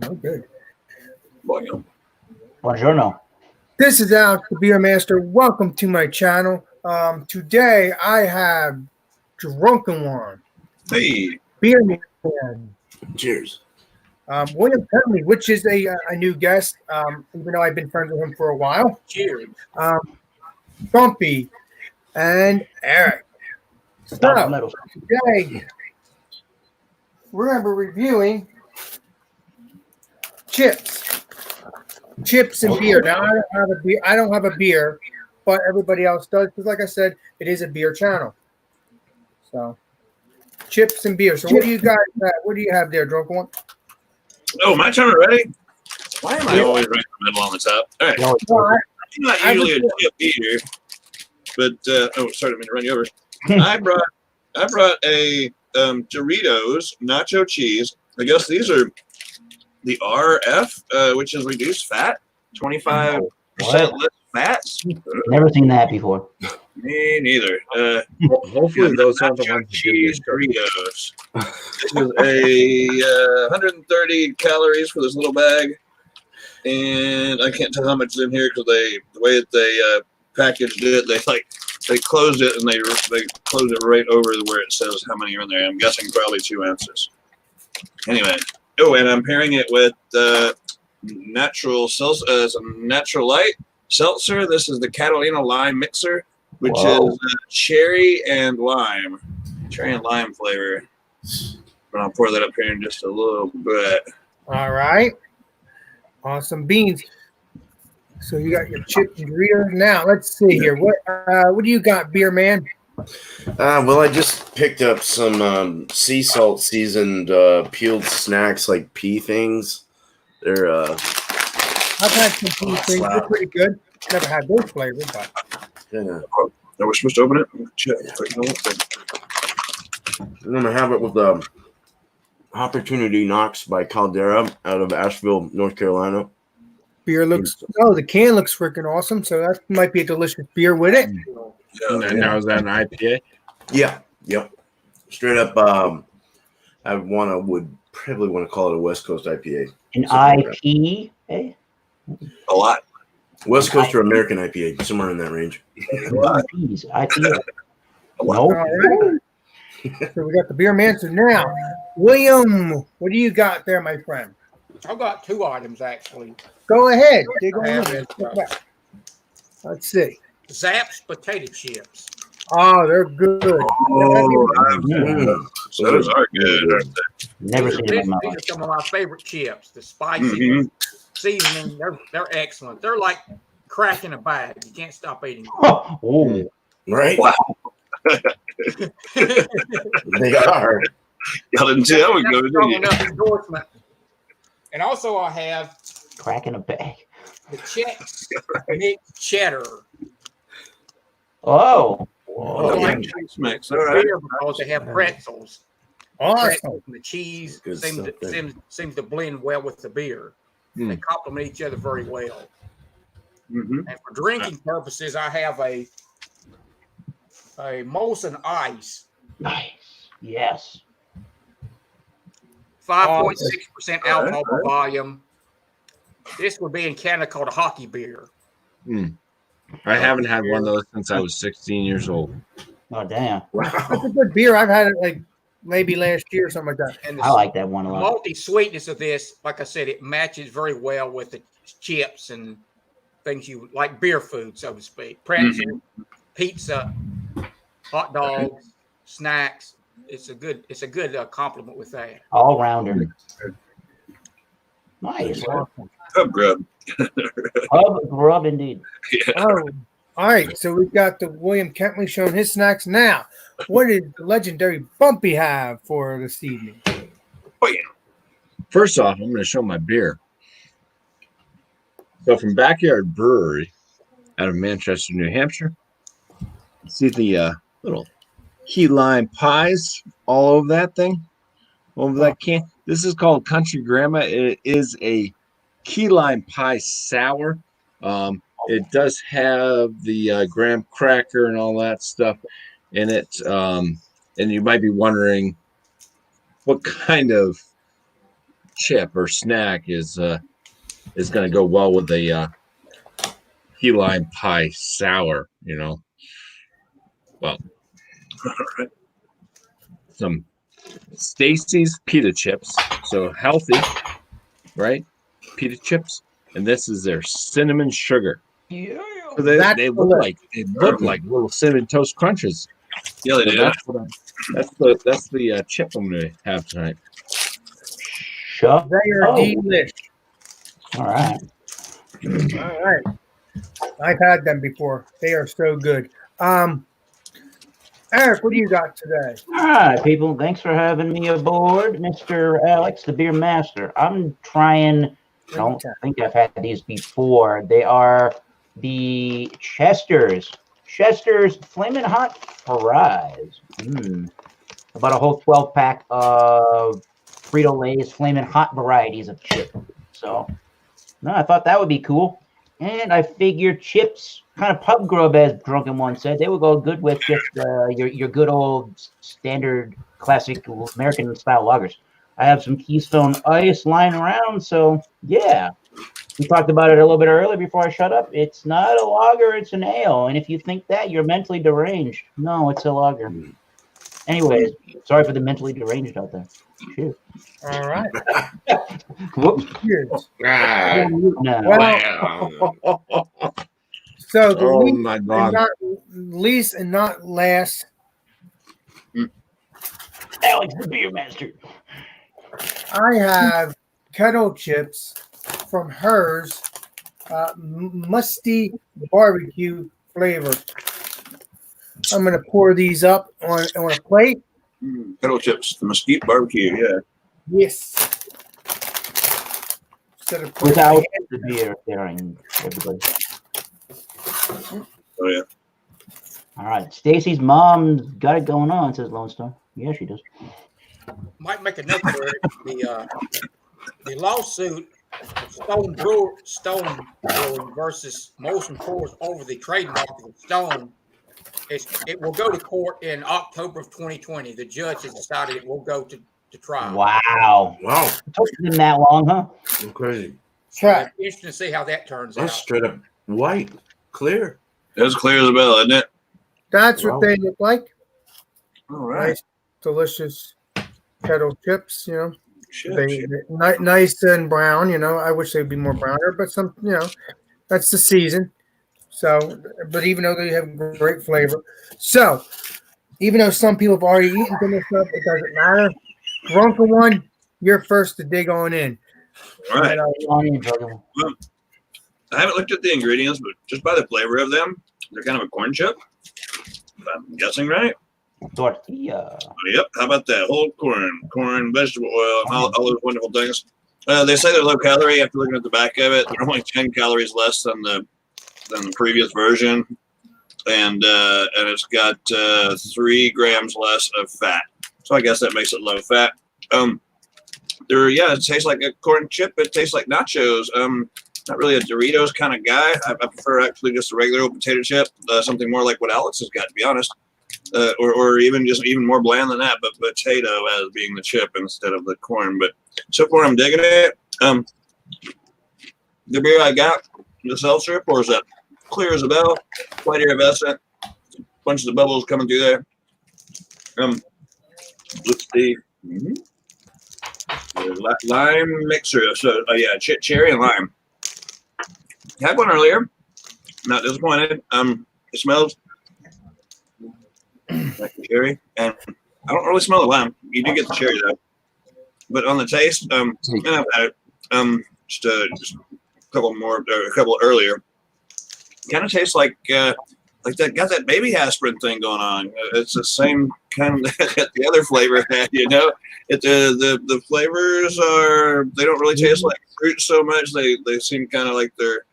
Oh, good. Buongiorno. This is Alex, the Beer Master. Welcome to my channel. Today I have Drunken One, Hey, Beer Man, cheers. William Penley, which is a new guest, even though I've been friends with him for a while. Cheers. Bumpy, and Eric. So, today we're going to be reviewing chips and beer. Now, I don't have a beer, but everybody else does because, like I said, it is a beer channel. So, chips and beer. So, what do you guys? What do you have there, Drunken One? Oh, my turn already? Why am I always right in the middle on the top? All right. Well, I'm not usually a chip eater, but sorry, I mean to run you over. I brought a Doritos nacho cheese. I guess these are the RF, which is reduced fat, 25% less fats. Never seen that before. Me neither. Hopefully those aren't the nacho ones cheese Doritos. This is a 130 calories for this little bag, and I can't tell how much is in here because the way that they packaged it, they closed it and they closed it right over where it says how many are in there. I'm guessing probably 2 ounces. Anyway, and I'm pairing it with natural light seltzer. This is the Catalina lime mixer, which is cherry and lime flavor. And I'll pour that up here in just a little bit. All right. Awesome beans. So you got your chips and Doritos. Now let's see here. What do you got, Beer Man? Well, I just picked up some sea salt seasoned peeled snacks like pea things. They're I've had some pea things. They're pretty good. Never had those flavors, but yeah. Are we supposed to open it? Check. I'm gonna have it with Opportunity Knocks by Caldera out of Asheville, North Carolina. beer looks. Oh, the can looks freaking awesome. So that might be a delicious beer with it. Now is that an IPA? Yeah. Yep. Straight up. I would probably want to call it a West Coast IPA. An IPA? A lot. West Coast or American IPA, somewhere in that range. IPA. No. All right. So we got the Beer Man. So now, William, what do you got there, my friend? I've got 2 items actually. Go ahead. Dig on in. Let's see. Zapp's potato chips. Oh, they're good. So those are good. Never seen them in my These life. are some of my favorite chips. The spicy seasoning, they're excellent. They're like crack in a bag. You can't stop eating them. Oh, Right? Wow. They are. Y'all didn't see that one That's go, a strong did you? enough endorsement. And also I have crack in a bag. the Chex mixed cheddar. Oh. Oh, Like mix. All right. beer because they have pretzels. Awesome. Pretzels and the cheese Good seems to blend well with the beer. They complement each other very well. And for drinking purposes, I have a Molson Ice, Nice. Yes. 5.6% alcohol by volume. This would be in Canada called a hockey beer. I haven't had one of those since I was 16 years old. Oh, damn. That's a good beer. I've had it like maybe last year or something like that. And I like that one a the lot. malty sweetness of this, like I said, it matches very well with the chips and things you like, beer food, so to speak. Pretzel, pizza, hot dogs, snacks. It's a good compliment with that. All rounder. Nice. Pub grub. Pub grub indeed. Yeah. Oh, all right. So we've got the William Kentley showing his snacks now. What did the legendary Bumpy have for this evening? Oh, yeah. First off, I'm going to show my beer. So from Backyard Brewery out of Manchester, New Hampshire. See the little key lime pies all over that thing? Over that can. This is called Country Grandma. It is a key lime pie sour. It does have the graham cracker and all that stuff in it. And you might be wondering what kind of chip or snack is going to go well with the key lime pie sour. Well, some Stacy's pita chips, so healthy, right? Pita chips, and this is their cinnamon sugar. Yeah. So they That's look like little cinnamon toast crunches. Yeah, they So do. that's the chip I'm going to have tonight. Shut. They are Oh. delish. All right. All right. I've had them before. They are so good. Eric, what do you got today? All right, people. Thanks for having me aboard, Mr. Alex, the beer master. I'm trying. I don't think I've had these before. They are the Chester's Flamin' Hot Fries. About a whole 12-pack of Frito-Lay's Flamin' Hot varieties of chips. So, no, I thought that would be cool. And I figured chips, kind of pub grub, as Drunken One said, they would go good with just your good old standard classic American style lagers. I have some Keystone Ice lying around, so yeah. We talked about it a little bit earlier before I shut up. It's not a lager, it's an ale. And if you think that, you're mentally deranged. No, it's a lager. Anyways, sorry for the mentally deranged out there. Cheers. All right. Whoops. Cheers. Ah, Well, wow. so the Oh least my and God! not least and not last, Alex, the beer master. I have Kettle Chips from hers, musty barbecue flavor. I'm gonna pour these up on a plate. Kettle chips, the Mesquite barbecue. Yeah. Yes. Instead of Without the beer, daring everybody. Oh yeah. All right. Stacy's mom's got it going on, says Lone Star. Yeah, she does. Might make a note there. The lawsuit Stone Brewing versus Molson Coors over the trademark of Stone. It will go to court in October of 2020. The judge has decided it will go to trial. Wow. Wow. It took them that long, huh? That's crazy. So it's interesting to see how that turns That's out. straight up white. Clear. It's clear as a bell, isn't it? That's Wow. what they look like. All right. Nice, delicious kettle chips. Shit, They nice and brown. I wish they'd be more browner, but that's the season. So, but even though they have great flavor, so even though some people have already eaten some of this stuff, it doesn't matter. Drunken One, you're first to dig on in. All right. Well, I haven't looked at the ingredients, but just by the flavor of them, they're kind of a corn chip. I'm guessing right. tortilla. Yep. How about that? Whole corn, vegetable oil, and all those wonderful things. They say they're low calorie. After looking at the back of it, they're only 10 calories less than the previous version, and it's got 3 grams less of fat. So I guess that makes it low fat. It tastes like a corn chip. It tastes like nachos. Not really a Doritos kind of guy. I prefer actually just a regular old potato chip, something more like what Alex has got, to be honest, or even more bland than that, but potato as being the chip instead of the corn. But so far, I'm digging it. The beer I got, the seltzer, pours up clear as a bell, quite effervescent, bunch of the bubbles coming through there. Let's see. Lime mixer. So cherry and lime. Had one earlier. Not disappointed. It smells like the cherry, and I don't really smell the lime. You do get the cherry though. But on the taste, and I've had it. Just a couple earlier. Kind of tastes like that. Got that baby aspirin thing going on. It's the same kind of that the other flavor had. The flavors they don't really taste like fruit so much. They seem kind of like they're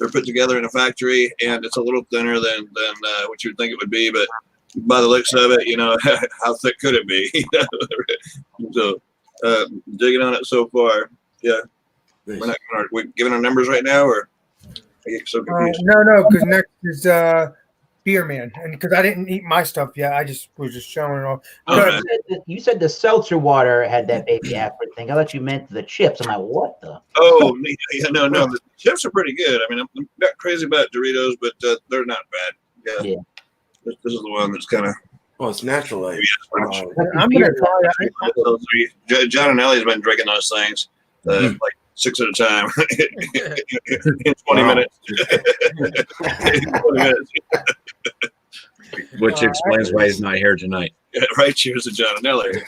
put together in a factory, and it's a little thinner than what you'd think it would be. But by the looks of it, how thick could it be? So digging on it so far. Yeah, we're giving our numbers right now, or I get so confused. No, because next is Beer Man, and because I didn't eat my stuff yet, I just was just showing it off. Oh, Good. man. You said the seltzer water had that baby aspirin thing. I thought you meant the chips. I'm like, what the? Oh, yeah, no. The chips are pretty good. I mean, I'm not crazy about Doritos, but they're not bad. Yeah. Yeah. This is the one that's kind of. Oh, it's natural light. I'm gonna try that. John and Ellie's been drinking those things like 6 at a time in 20 minutes. 20 minutes. Which explains why he's not here tonight. Yeah, right. Cheers to John and Ellie.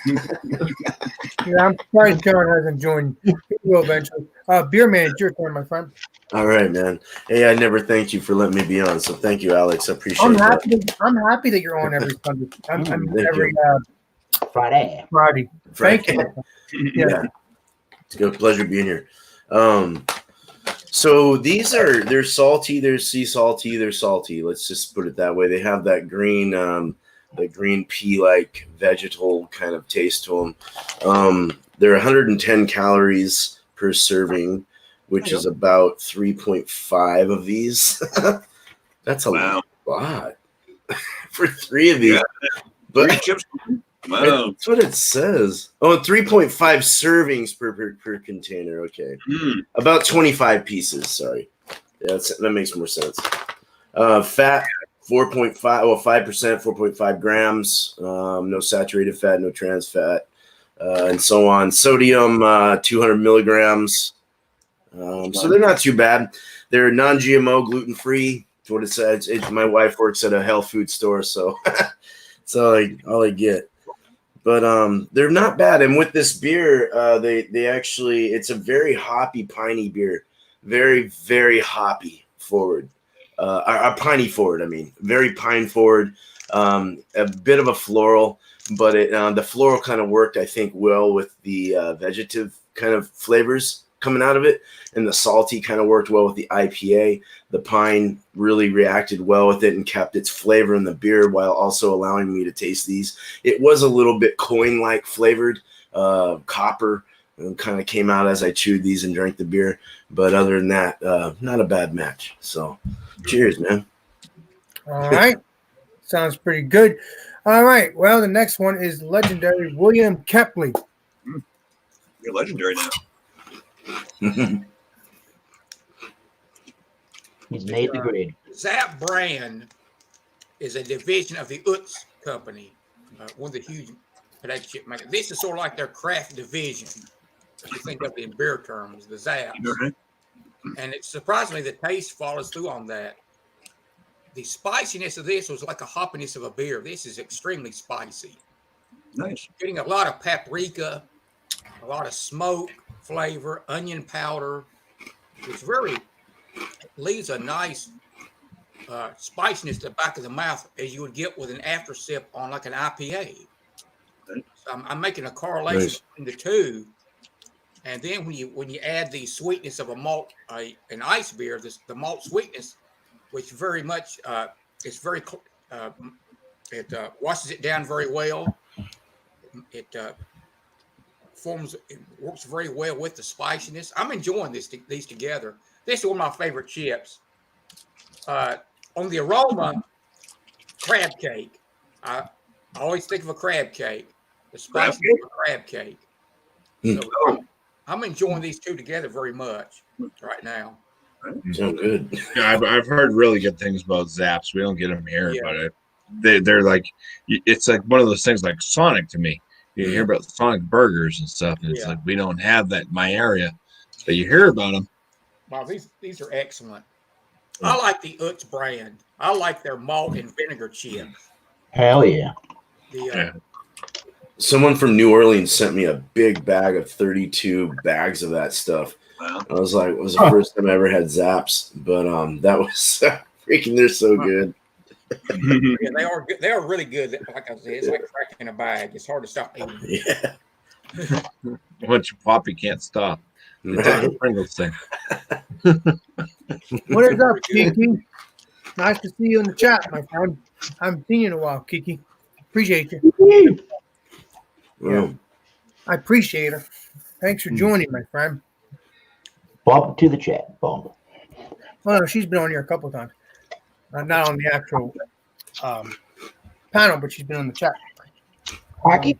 Yeah, I'm surprised John hasn't joined. He will eventually. Beer Man, it's your turn, my friend. All right, man. Hey, I never thanked you for letting me be on, so thank you, Alex. I appreciate I'm that. happy that you're on every Sunday. I'm Thank every Friday. Friday. Thank you. Yeah. It's a pleasure being here. So they're salty, they're sea salty, they're salty. Let's just put it that way. They have that green pea-like vegetal kind of taste to them. They're 110 calories per serving, which is about 3.5 of these. That's a lot for 3 of these. Yeah. But 3 chips. Wow. that's what it says. Oh, 3.5 servings per container. Okay. About 25 pieces. Sorry. Yeah, that makes more sense. Fat, 4.5, 5%, 4.5 grams. No saturated fat, no trans fat, and so on. Sodium, 200 milligrams. So they're not too bad. They're non-GMO, gluten-free. That's what it says. My wife works at a health food store, so that's all I get. But they're not bad. And with this beer, they actually, it's a very hoppy, piney beer. Very, very hoppy forward. Piney forward, I mean. Very pine forward. A bit of a floral, but the floral kind of worked, I think, well with the vegetative kind of flavors coming out of it. And the salty kind of worked well with the IPA. The pine really reacted well with it and kept its flavor in the beer while also allowing me to taste these. It was a little bit coin-like flavored, copper, and kind of came out as I chewed these and drank the beer. But other than that, not a bad match. So cheers, man. All right. Sounds pretty good. All right. Well, the next one is legendary William Kepley. You're legendary now. He's made the grade. Zap brand is a division of the Utz company, one of the huge potato chip makers. This is sort of like their craft division. If you think of it in beer terms, the Zaps. And it surprisingly, the taste follows through on that. The spiciness of this was like a hoppiness of a beer. This is extremely spicy. Nice. Getting a lot of paprika, a lot of smoke flavor, onion powder. It's leaves a nice spiciness to the back of the mouth as you would get with an after sip on like an IPA. So I'm making a correlation between the two. And then when you add the sweetness of a malt, an ice beer, the malt sweetness, which very much it's very it washes it down very well. It works very well with the spiciness. I'm enjoying these together. This is one of my favorite chips. On the aroma, crab cake. I always think of a crab cake. The spice of a crab cake. So I'm enjoying these two together very much right now. So good. Yeah, I've heard really good things about Zaps. We don't get them here, but they're like, it's like one of those things like Sonic to me. You hear about Sonic burgers and stuff, and it's like we don't have that in my area, but you hear about them. Wow, these are excellent. I like the Utz brand. I like their malt and vinegar chips. Hell yeah. Someone from New Orleans sent me a big bag of 32 bags of that stuff. Wow. I was like, it was the first time I ever had Zaps, but that was freaking, they're so good. Yeah, they are good. They are really good. Like I said, it's like cracking a bag. It's hard to stop eating. Yeah. Once you pop, you can't stop. It's like the Pringles thing. What is up, Kiki? Nice to see you in the chat, my friend. I haven't seen you in a while, Kiki. Appreciate you. Well, I appreciate her. Thanks for joining, my friend. Bump to the chat. Bump. Oh, no, she's been on here a couple of times. Not on the actual panel, but she's been on the chat. Hockey?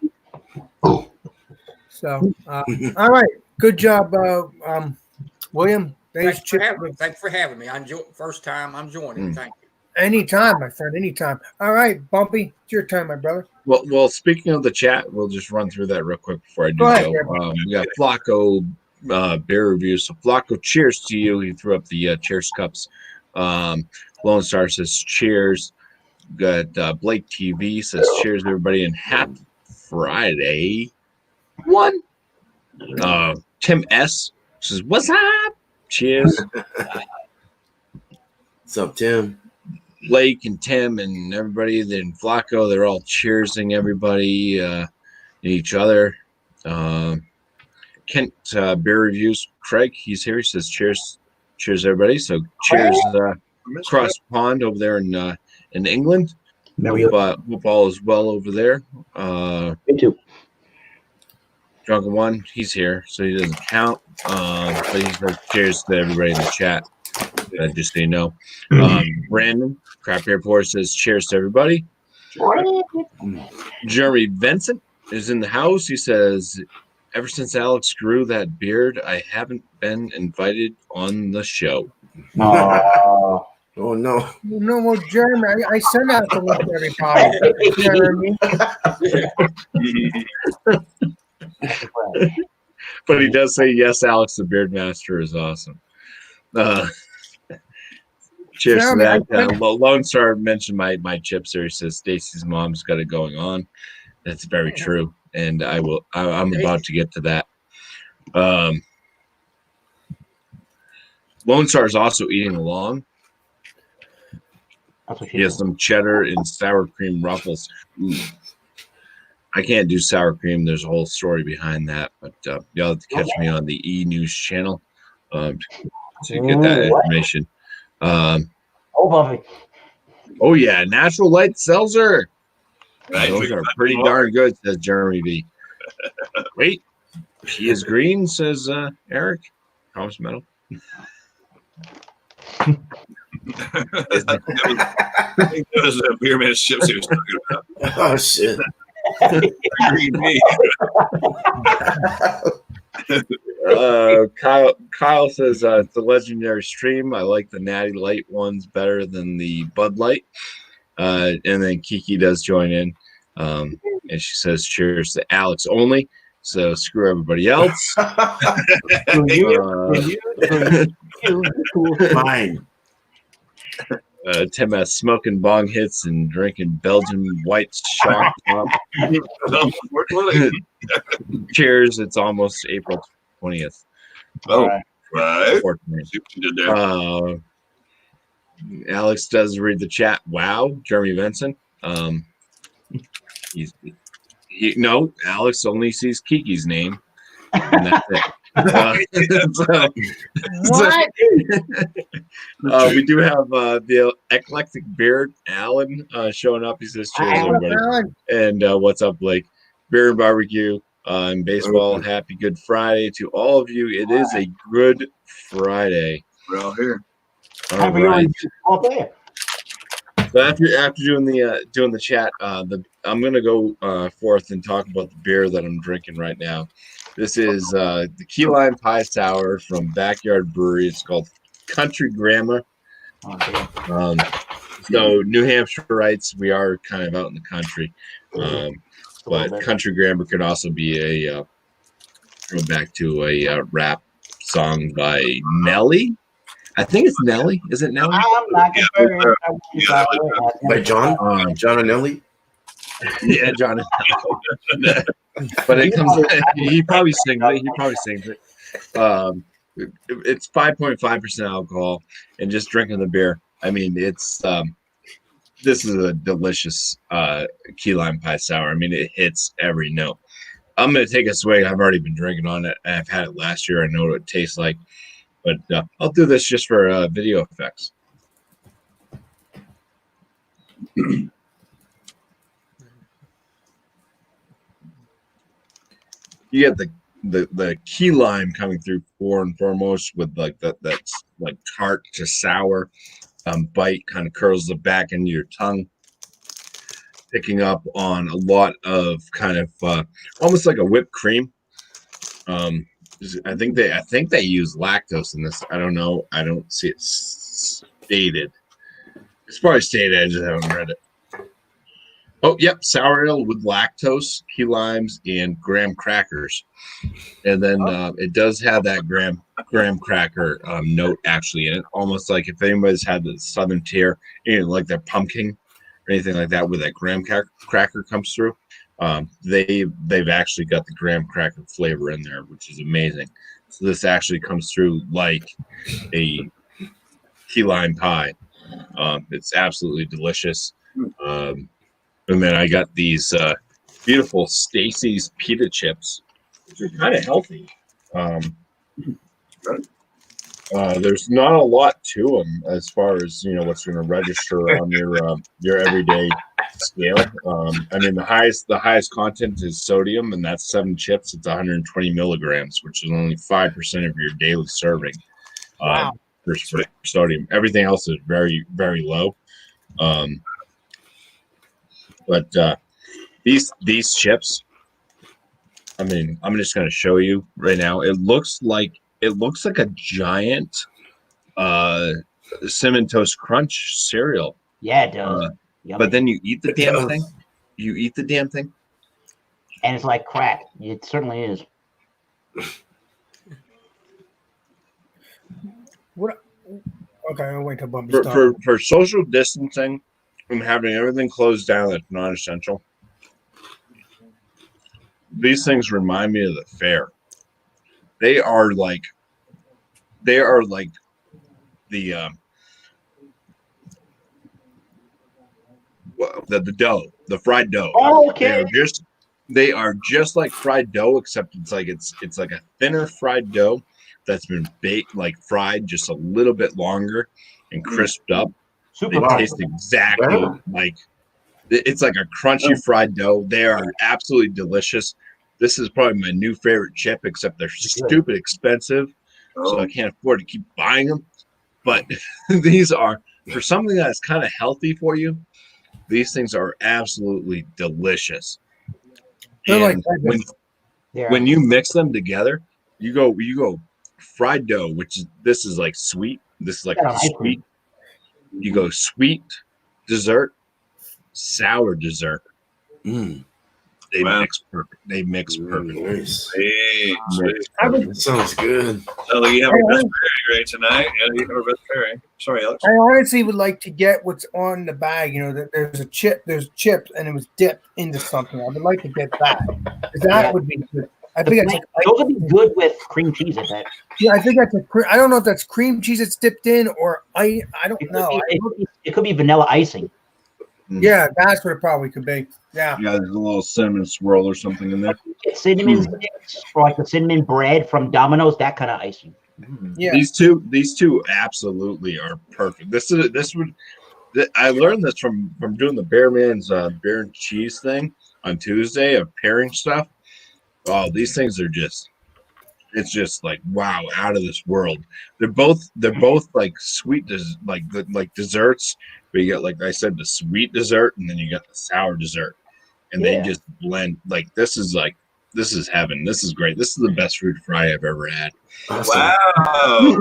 So, all right, good job, William. Thanks for having me. First time I'm joining. Thank you. Anytime, my friend. Anytime. All right, Bumpy, it's your turn, my brother. Well, speaking of the chat, we'll just run through that real quick before I do Go ahead, We got Flacco beer reviews. So Flacco, cheers to you. He threw up the cheers cups. Lone Star says cheers. Got Blake TV says cheers, everybody, and happy Friday. One. Tim S says, what's up? Cheers. What's up, Tim? Blake and Tim and everybody, then Flacco, they're all cheersing everybody and each other. Kent beer reviews. Craig, he's here. He says cheers, everybody. So cheers across the pond over there in England. Hope all is well over there. Me too. Drunken One, he's here, so he doesn't count. But he says cheers to everybody in the chat. Just so you know. Brandon, Crap Airport says cheers to everybody. Jeremy Vincent is in the house. He says, ever since Alex grew that beard, I haven't been invited on the show. Oh, no. No, well, Jeremy, I send out the link to everybody. You know what I mean? But he does say, yes, Alex the Beard Master is awesome. Cheers to that. Lone Star mentioned my chips here. He says Stacy's mom's got it going on. That's very true, and I'm about to get to that. Lone Star is also eating along. He has some cheddar and sour cream ruffles. Ooh. I can't do sour cream. There's a whole story behind that, but you'll have to catch me on the E News channel to get that information. Oh yeah, Natural Light Seltzer. Those are pretty darn good, says Jeremy B. Wait, she is green, says Eric. Thomas Metal. I think that was a beer man's chips he was talking about. Oh shit. Green me. Kyle says it's a legendary stream. I like the Natty Light ones better than the Bud Light. And then Kiki does join in, and she says cheers to Alex only. So screw everybody else. Fine. Tim has smoking bong hits and drinking Belgian white shock top. Cheers! It's almost April 20th. Oh, right. Alex does read the chat. Wow, Jeremy Vincent. No, Alex only sees Kiki's name, and that's it. We do have the eclectic beard Alan showing up. He says cheers, everybody. And what's up, Blake? Beer and barbecue and baseball. Happy Good Friday to all of you. It is a Good Friday. We're all here. All right. So after doing the chat, I'm gonna go forth and talk about the beer that I'm drinking right now. This is the Key Lime Pie Sour from Backyard Brewery. It's called Country Grammar. So New Hampshireites, we are kind of out in the country, but Country Grammar could also be a going back to a rap song by Nelly. I think it's Nelly. Is it Nelly? I'm not By John? John and Nelly? Yeah, John. But it comes. He probably sings it. It's 5.5% alcohol, and just drinking the beer. I mean, it's this is a delicious key lime pie sour. I mean, it hits every note. I'm gonna take a swig. I've already been drinking on it. I've had it last year. I know what it tastes like, but I'll do this just for video effects. You get the key lime coming through foremost with like that's like tart to sour bite, kind of curls the back into your tongue. picking up on a lot of kind of almost like a whipped cream. I think they use lactose in this. I don't know. I don't see it stated. It's probably stated. I just haven't read it. Oh, yep, sour ale with lactose, key limes, and graham crackers. And then it does have that graham cracker note actually in it, almost like if anybody's had the Southern Tier, like their pumpkin or anything like that, where that graham cracker comes through. They've actually got the graham cracker flavor in there, which is amazing. So this actually comes through like a key lime pie. It's absolutely delicious. And then I got these beautiful Stacy's pita chips, which are kind of healthy. There's not a lot to them as far as what's going to register on your everyday scale. I mean, the highest content is sodium, and that's 7 chips. It's 120 milligrams, which is only 5% of your daily serving. Wow. For sodium. Everything else is very, very low. But these chips, I mean, I'm just going to show you right now. It looks like a giant Cinnamon Toast Crunch cereal. Yeah, it does. But then you eat the damn thing. You eat the damn thing, and it's like crack. It certainly is. What? Okay, I'll wait till Bumpy's done. For social distancing and having everything closed down that's non-essential. These things remind me of the fair. They are like the dough, the fried dough. Oh, okay. They are just like fried dough, except it's like a thinner fried dough that's been baked, like fried just a little bit longer and crisped up. Super. They taste exactly like it's like a crunchy fried dough. They are absolutely delicious. This is probably my new favorite chip, except they're stupid expensive, so I can't afford to keep buying them. But these are, for something that's kind of healthy for you, these things are absolutely delicious. And when you mix them together, you go fried dough, this is like sweet. This is like sweet. You go sweet dessert, sour dessert. They mix perfect. Nice. That sounds good. So you have a best pairing right tonight. And you have a best pairing. Sorry, Alex. I honestly would like to get what's on the bag. There's chips, and it was dipped into something. I would like to get that. That would be good. I think those would be good with cream cheese. I bet. Yeah, I think that's I don't know if that's cream cheese it's dipped in, or I don't know. It could be vanilla icing. Yeah, that's what it probably could be. Yeah. Yeah, there's a little cinnamon swirl or something in there. Cinnamon sticks, or like the cinnamon bread from Domino's, that kind of icing. Yeah. These two absolutely are perfect. I learned this from doing the Bear Man's beer and cheese thing on Tuesday of pairing stuff. Oh, these things are it's just like wow, out of this world. They're both like sweet, like desserts. But you got, like I said, the sweet dessert, and then you got the sour dessert, and they just blend. Like this is heaven. This is great. This is the best fruit fry I've ever had. Awesome. Wow!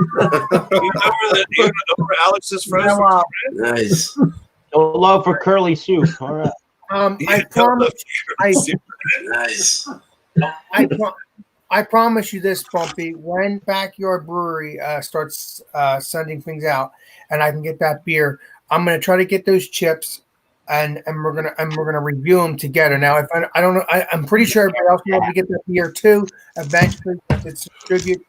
Even over Alex's friends. Nice. No love for curly soup. All right. I promise. Nice. I promise you this, Bumpy. When Backyard Brewery starts sending things out, and I can get that beer, I'm gonna try to get those chips, and we're gonna review them together. Now, if I don't know, I'm pretty sure everybody else will be able to get that beer too. Eventually, it's distributed.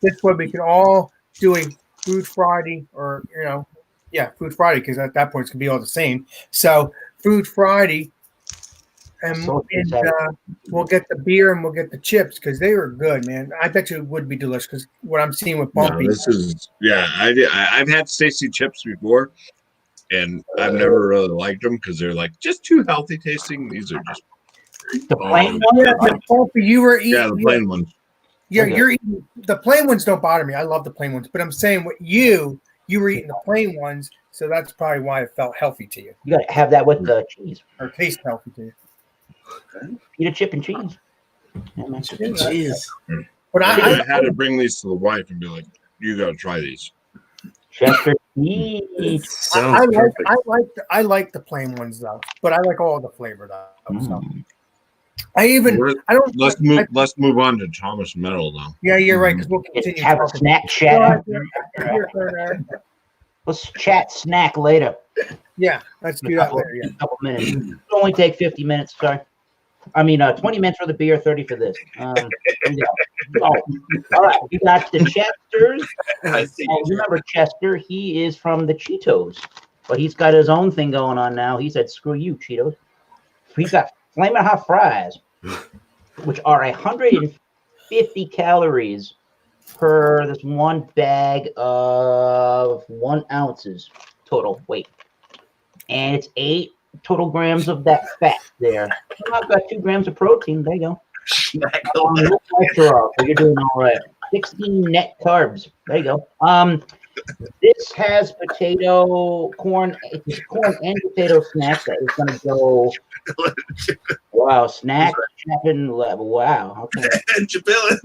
This way, we can all do a Food Friday, or Food Friday, because at that point it's gonna be all the same. So Food Friday. And we'll get the beer and we'll get the chips because they were good, man. I bet you it would be delicious because what I'm seeing with Bumpy. I've had Stacy chips before, and I've never really liked them because they're like just too healthy tasting. These are just the plain ones. Bumpy, you were eating. Yeah, the plain ones. Yeah, you're eating the plain ones. Don't bother me. I love the plain ones, but I'm saying what you were eating the plain ones. So that's probably why it felt healthy to you, You got to have that with the cheese. or taste healthy to you. Eat a chip and cheese. Yeah, man. Jeez. But I I had to bring these to the wife and be like, "You got to try these." Chester It cheese. sounds perfect. I like the plain ones though, but I like all the flavor though. So Mm. Let's move on to Thomas Metal though. Yeah, you're right, because we'll continue Have a talking. snack Go chat. ahead, your turn, Eric. Let's chat snack later. Yeah, let's do that later. Yeah. A couple minutes. It'll only take 50 minutes. Sorry. I mean, 20 minutes for the beer, 30 for this. Here we go. Oh, all right. We got the Chesters. I see. Oh, you remember Chester? He is from the Cheetos, but he's got his own thing going on now. He said, "Screw you, Cheetos." He's got Flamin' Hot Fries, which are 150 calories per this one bag of 1 ounces total weight, and it's 8 total grams of that fat there. I've got 2 grams of protein. There you go. No cholesterol, so you're doing all right. 16 net carbs. There you go. This has corn and potato snacks that is going to go. Wow, snack chapping level. Wow. Okay. Chapillin.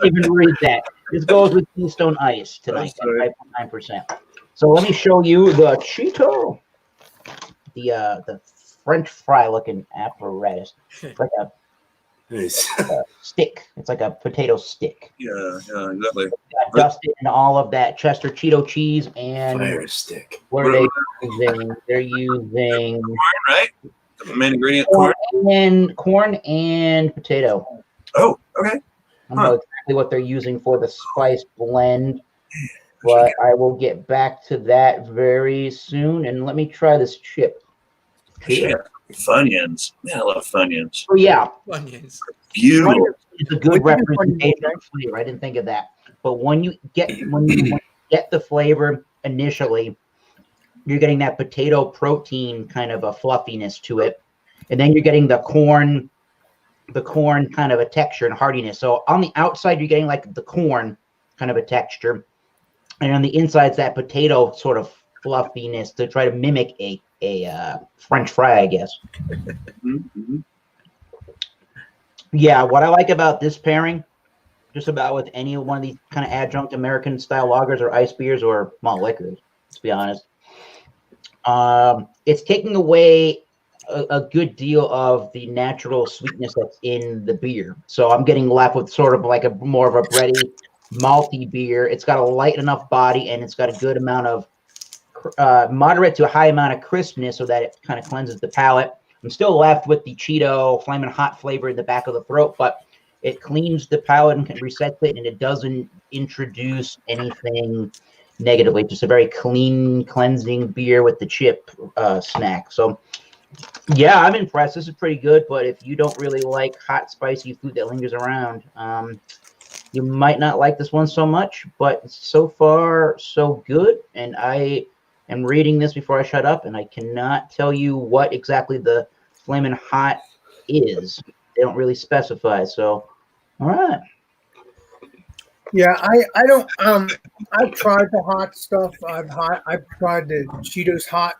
Even read that. This goes with Keystone Ice tonight at 5.9%. So let me show you the Cheeto. The French fry looking apparatus. It's like a Nice. stick. It's like a potato stick. Yeah, exactly. Got dusted and all of that Chester Cheeto cheese and Fire stick. what are they using? They're using Right? The main ingredient, corn. corn and potato. Oh, okay. I don't know exactly what they're using for the spice blend, but I will get back to that very soon. And let me try this chip. Shit. Funyuns. Man, I love Funyuns. Oh yeah, Onions. Beautiful. it's a good representation of flavor. I didn't think of that, but when you get the flavor initially, you're getting that potato protein kind of a fluffiness to it, and then you're getting the corn kind of a texture and hardiness. So on the outside, you're getting like the corn kind of a texture, and on the inside, it's that potato sort of fluffiness to try to mimic a French fry, I guess. Mm-hmm. Yeah, what I like about this pairing, just about with any one of these kind of adjunct American style lagers or ice beers or malt liquors, to be honest, it's taking away a good deal of the natural sweetness that's in the beer. So I'm getting left with sort of like a more of a bready, malty beer. It's got a light enough body and it's got a good amount of moderate to a high amount of crispness so that it kind of cleanses the palate. I'm still left with the Cheeto flaming hot flavor in the back of the throat, but it cleans the palate and resets it, and it doesn't introduce anything negatively. Just a very clean, cleansing beer with the chip snack. So, yeah, I'm impressed. This is pretty good, but if you don't really like hot, spicy food that lingers around, you might not like this one so much, but so far, so good. And I am reading this before I shut up, and I cannot tell you what exactly the Flamin' Hot is. They don't really specify. So, all right. Yeah, I don't I've tried the hot stuff. I've tried the Cheetos hot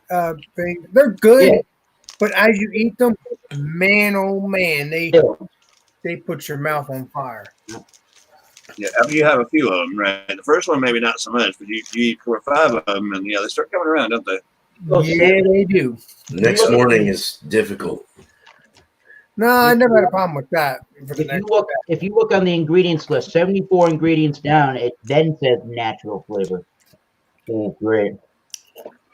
thing. They're good, Yeah. but as you eat them, man, oh man, they put your mouth on fire. Yeah, after you have a few of them, right? The first one, maybe not so much, but you eat 4 or 5 of them, and yeah, they start coming around, don't they? Yeah, they do. Next morning is difficult. No, I never had a problem with that. If you look on the ingredients list, 74 ingredients down, it then says natural flavor. Oh, great.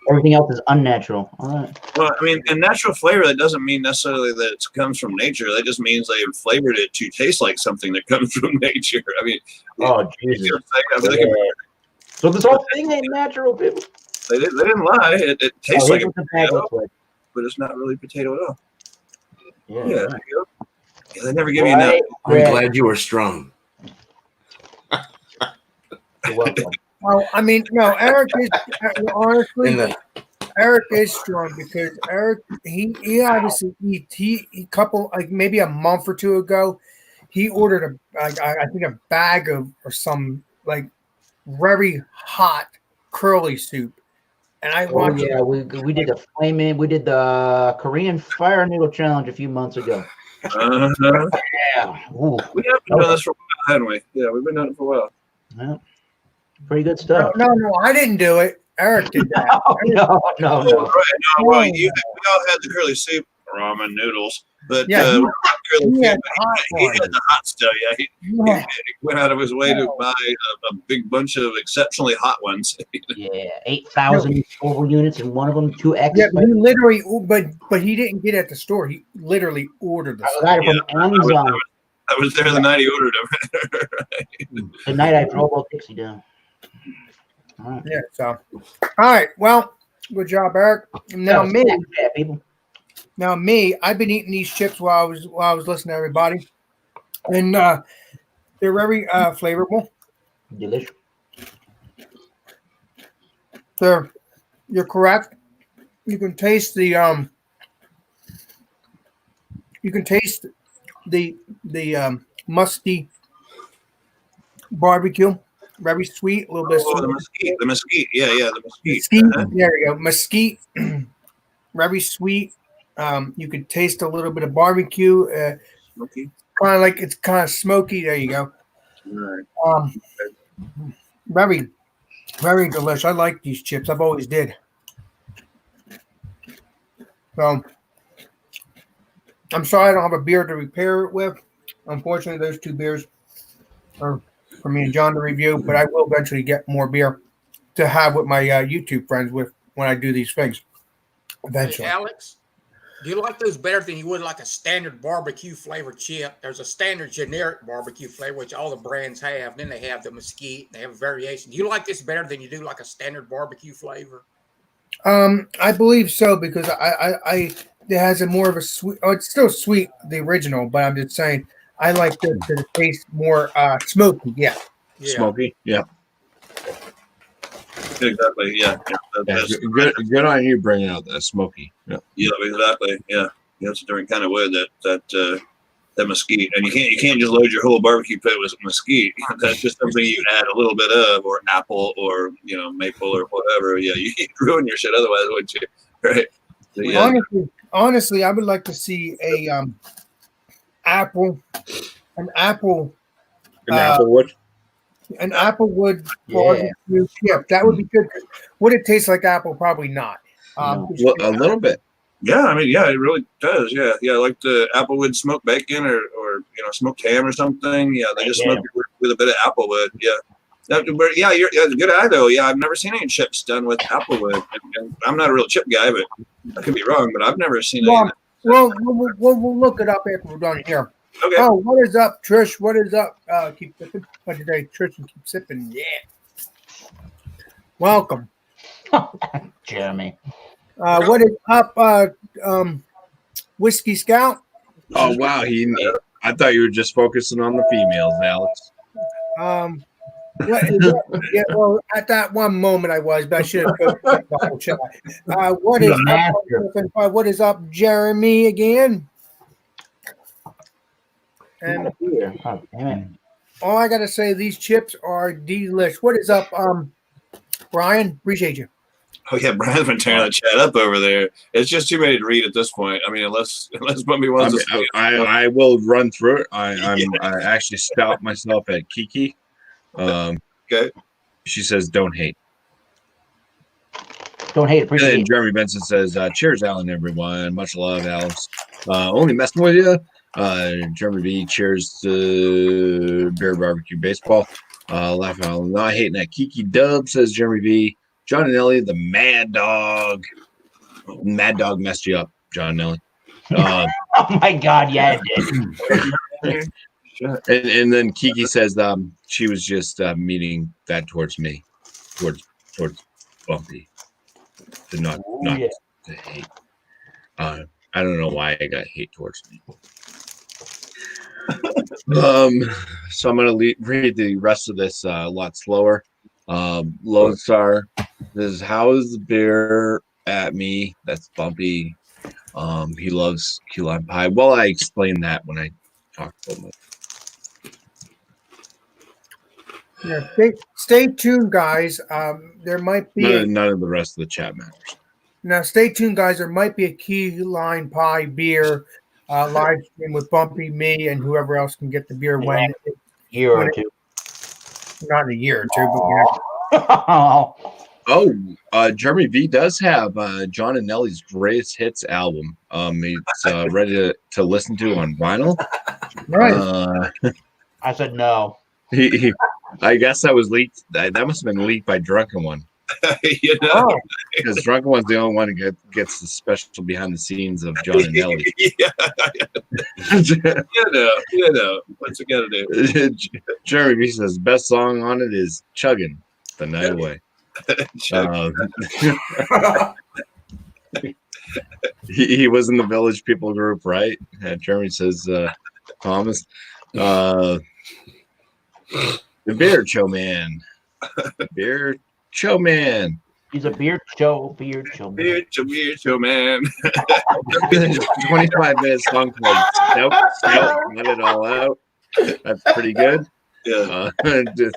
Everything else is unnatural. All right. Well, I mean, and natural flavor, that doesn't mean necessarily that it comes from nature. That just means they flavored it to taste like something that comes from nature. I mean, Oh, Jesus. Yeah. So this whole thing ain't natural, people. They didn't lie. It tastes like a potato, like. but it's not really potato at all. Yeah. Yeah, there you go. Yeah, they never give you enough. I'm glad you were strong. You're welcome. Well, I mean, no, Eric is honestly. Eric is strong because Eric he obviously he couple like maybe a month or two ago he ordered I think a bag of or some like very hot curly soup, and I Oh watched. yeah, we did the flaming. We did the Korean fire noodle challenge a few months ago. Uh-huh. Yeah. Ooh, We have been doing this for a while, haven't we? Yeah, we've been doing it for a while. yeah. Pretty good No, stuff. no, I didn't do it. Eric did that. No. Oh, right. No, well, No. we all had the curly soup ramen noodles, but Yeah, curly he soup, had hot he ones. had the hot stuff. Yeah, he Yeah. went out of his way to buy a big bunch of exceptionally hot ones. Yeah, 8,000 total units, and one of them 2X. Yeah, he literally, but he didn't get it at the store. He literally ordered the I got it from Amazon. I was there the night he ordered them. The night I drove old Dixie down. All right. Yeah. So, all right. Well, good job, Eric. Now So, me, yeah, people. I've been eating these chips while I was listening to everybody, and they're very flavorful. Delicious. You're correct. You can taste the musty barbecue. Very sweet, a little bit Oh, sweet. the mesquite. Yeah, the mesquite. Mesquite. Uh-huh. There you go. Mesquite. Very sweet. You can taste a little bit of barbecue. Smoky. It's kind of smoky. There you go. Right. Very, very delicious. I like these chips. I've always did. So I'm sorry I don't have a beer to repair it with. Unfortunately, those two beers are for me and John to review, but I will eventually get more beer to have with my YouTube friends with when I do these things. Eventually. Hey, Alex, do you like those better than you would like a standard barbecue flavor chip? There's a standard generic barbecue flavor, which all the brands have. Then they have the mesquite. They have a variation. Do you like this better than you do like a standard barbecue flavor? I believe so because I it has a more of a sweet. Oh, it's still sweet, the original, but I'm just saying I like the taste more smoky. Yeah. Smoky. Yeah. Exactly. Yeah. Good on you bringing out that smoky. Yeah. Yeah. Exactly. Yeah. It's a different kind of wood that mesquite, and you can't just load your whole barbecue pit with mesquite. That's just something you add a little bit of, or apple, or maple, or whatever. Yeah, you'd ruin your shit otherwise, wouldn't you? Right? So, yeah. Honestly, I would like to see an applewood barbecue chip. That would be good. Would it taste like apple? Probably not. A little bit. Yeah, I mean, yeah, it really does. Yeah, like the applewood smoked bacon or smoked ham or something. Yeah, they just smoke it with a bit of applewood. Yeah. You're a good eye though. Yeah, I've never seen any chips done with applewood. And I'm not a real chip guy, but I could be wrong. But I've never seen any. Well, we'll look it up after we're done here. Okay. Oh, what is up, Trish? What is up? Keep sipping. What today, Trish, and keep sipping. Yeah. Welcome, Jeremy. What is up, Whiskey Scout? Oh wow, I thought you were just focusing on the females, Alex. What is up? Yeah, well, at that one moment I was, but I should have put the whole chat. What is up, Jeremy again? And all I gotta say, these chips are delish. What is up, Brian? Appreciate you. Oh yeah, Brian's been tearing the chat up over there. It's just too many to read at this point. I mean, unless Bumpy wants to speak. I will run through it. I actually stopped myself at Kiki. Okay. She says, "Don't hate." Don't hate. Appreciate And it. Jeremy Benson says, "Cheers, Alan, everyone. Much love, Alex. Only messing with you." Jeremy B. Cheers to Bear Barbecue Baseball. Laugh out loud. Not hating that Kiki Dub, says Jeremy B. John and Ellie, the Mad Dog. Mad Dog messed you up, John and Ellie. Oh my God, yeah, it did. And then Kiki says she was just meaning that towards me, towards Bumpy, to not to hate. I don't know why I got hate towards me. So I'm gonna read the rest of this a lot slower. Lone Star says, "How is the beer at me?" That's Bumpy. He loves key lime pie. Well, I explained that when I talked about it. Yeah, stay tuned, guys. There might be None of the rest of the chat matters. now. Stay tuned, guys. There might be a key lime pie beer live stream with Bumpy, me, and whoever else can get the beer when Year or when two. not in a year or two, but Jeremy V does have John and Nellie's greatest hits album. It's ready to listen to on vinyl. right. I said no. I guess that was leaked. That must have been leaked by Drunken One, You know? Oh, because Drunken One's the only one who gets the special behind the scenes of John and Nellie. Yeah, you know, what's it got to do? Jeremy V says best song on it is "Chuggin' the Night Away." He was in the Village People group, right? Jeremy says Thomas. The Beer Show Man. Beer Show Man. He's a beard show man. Beer show, man. 25-minute song called Scout, let it all out. That's pretty good. Yeah.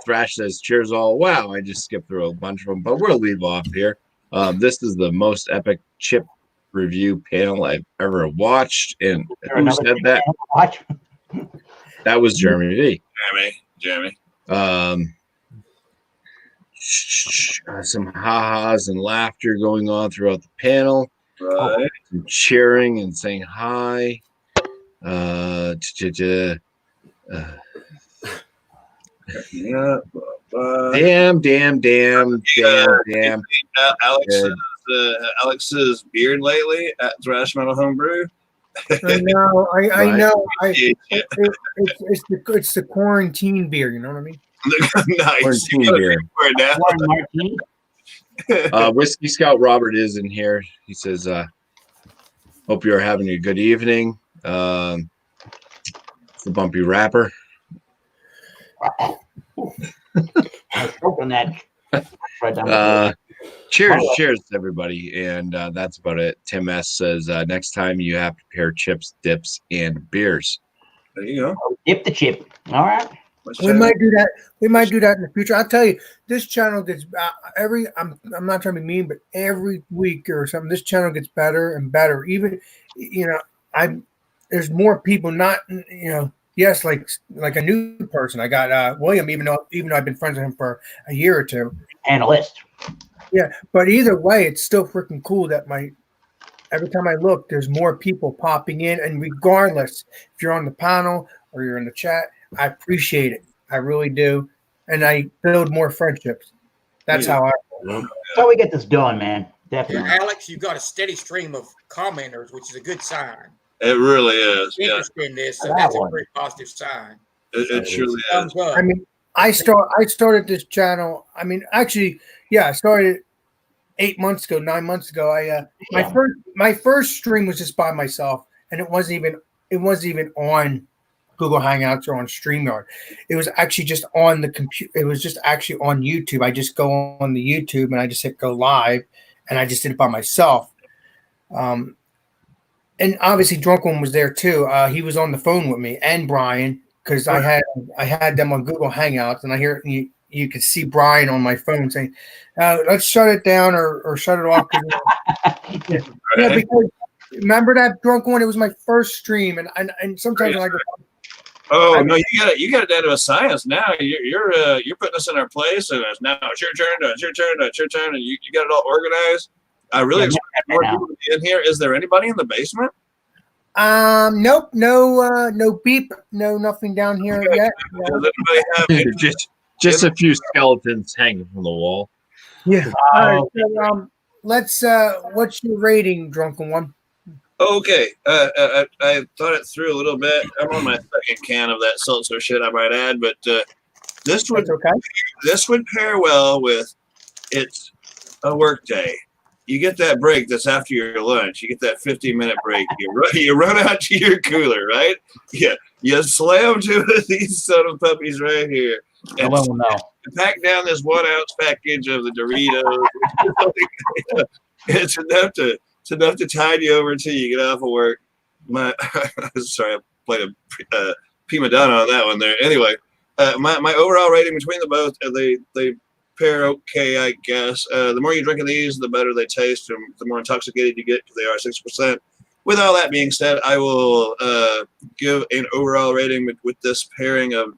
Thrash says, cheers all. Wow, I just skipped through a bunch of them, but we'll leave off here. This is the most epic chip review panel I've ever watched. And who said that? That was Jeremy V. Jeremy. Some ha-has and laughter going on throughout the panel. Right. Some cheering and saying hi. Damn. Alex's beard lately at Thrash Metal Homebrew. I know. I know. Yeah. It's the quarantine beer. You know what I mean? Nice. Beer. Now. Whiskey Scout Robert is in here. He says, hope you're having a good evening. It's the Bumpy Rapper. Cheers, everybody. And that's about it. Tim S says, next time you have to pair chips, dips, and beers. There you go. Dip the chip. All right. We might do that. We might do that in the future. I'll tell you, this channel gets I'm not trying to be mean, but every week or something, this channel gets better and better. Even, there's more people. Not, yes, like a new person. I got William, even though I've been friends with him for a year or two. Analyst. Yeah, but either way, it's still freaking cool that every time I look, there's more people popping in, and regardless if you're on the panel or you're in the chat, I appreciate it. I really do. And I build more friendships. That's how I feel. So we get this done, man. Definitely. Alex, you've got a steady stream of commenters, which is a good sign. It really is. Yeah. Interested in this, so that's a very positive sign. It truly is. I mean, I started this channel. I mean, actually, I started 9 months ago. My first stream was just by myself, and it wasn't even on Google Hangouts or on StreamYard. It was actually just on the computer. It was just actually on YouTube. I just go on the YouTube and I just hit go live, and I just did it by myself. And obviously, Drunk One was there too. He was on the phone with me and Brian, because I had them on Google Hangouts, and I hear you could see Brian on my phone saying, "Let's shut it down or shut it off." Yeah, because remember that Drunk One? It was my first stream, and sometimes when I go. Oh no, you got it down to a science now. You're putting us in our place, and it's your turn, and you got it all organized. I really expect more people to be in here. Is there anybody in the basement? Nope, no beep, no nothing down here yet. Does anybody have just a few skeletons hanging from the wall? Yeah. All right, so, let's. What's your rating, Drunken One? Okay, I thought it through a little bit. I'm on my second can of that seltzer shit, I might add, but this would pair well with it's a work day. You get that break that's after your lunch. You get that 15-minute break. You run out to your cooler, right? Yeah, you slam two of these son of puppies right here. And pack down this 1 ounce package of the Doritos. It's enough to tide you over until you get off of work. Sorry, I played a prima donna on that one there. Anyway, my overall rating between the both, they pair okay, I guess. The more you drink of these, the better they taste, and the more intoxicated you get because they are 6%. With all that being said, I will give an overall rating with this pairing of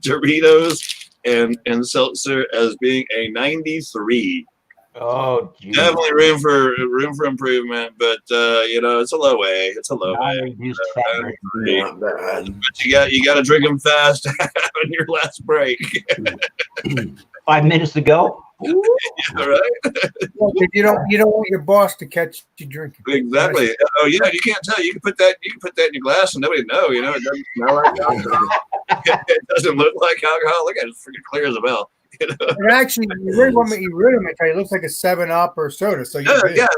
Doritos and seltzer as being a 93. Oh, geez. Definitely room for improvement, but it's a low A. It's a low A. Non-reduced fat. Not bad. But you got to drink them fast on your last break. 5 minutes to go. All right. Well, you don't want your boss to catch you drinking. Exactly. Oh yeah, you can't tell. You can put that in your glass and nobody know. It doesn't smell like alcohol. It doesn't look like alcohol. Look at it, it's freaking clear as a bell. And actually, you really want me to tell you, it looks like a 7-Up or soda. So it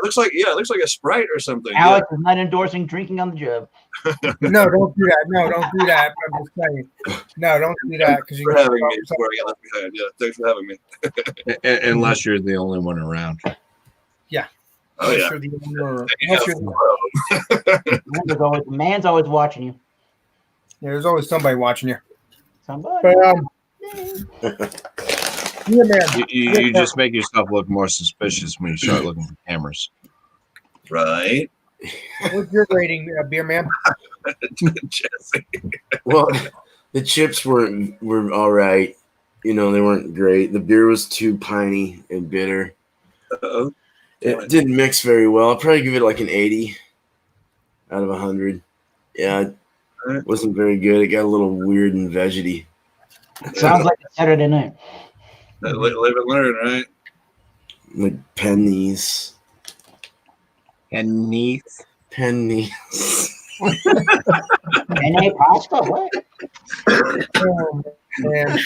looks like a Sprite or something. Alex is not endorsing drinking on the job. No, don't do that. No, don't do that. I'm just saying. No, don't do that because for having me before I get left behind. Yeah, thanks for having me. Unless you're the only one around. Yeah. Oh yeah. Man's always watching you. Yeah, there's always somebody watching you. Somebody. But yeah, man. You just make yourself look more suspicious when you start looking for cameras. Right. What's your rating, beer man? Jesse. Well, the chips were all right. They weren't great. The beer was too piney and bitter. Uh-oh. It didn't mix very well. I'll probably give it like an 80 out of 100. Yeah, it wasn't very good. It got a little weird and vegety. Sounds like a Saturday night. Live and learn, right? Like pennies. Pennies. Pennies. Penne pasta? What? Oh, man.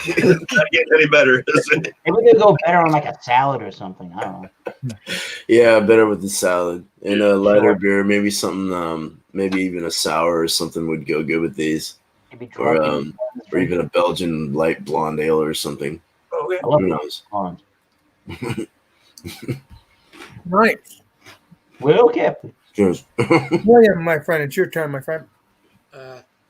It's not getting any better, is it? Maybe we could go better on like a salad or something. I don't know. Yeah, better with the salad. And a lighter beer, maybe something, maybe even a sour or something would go good with these. Maybe Or even a Belgian light blonde ale or something. Oh, yeah. I love Who knows? blonde. Right. Well, Captain. Cheers. William, my friend, it's your turn, my friend.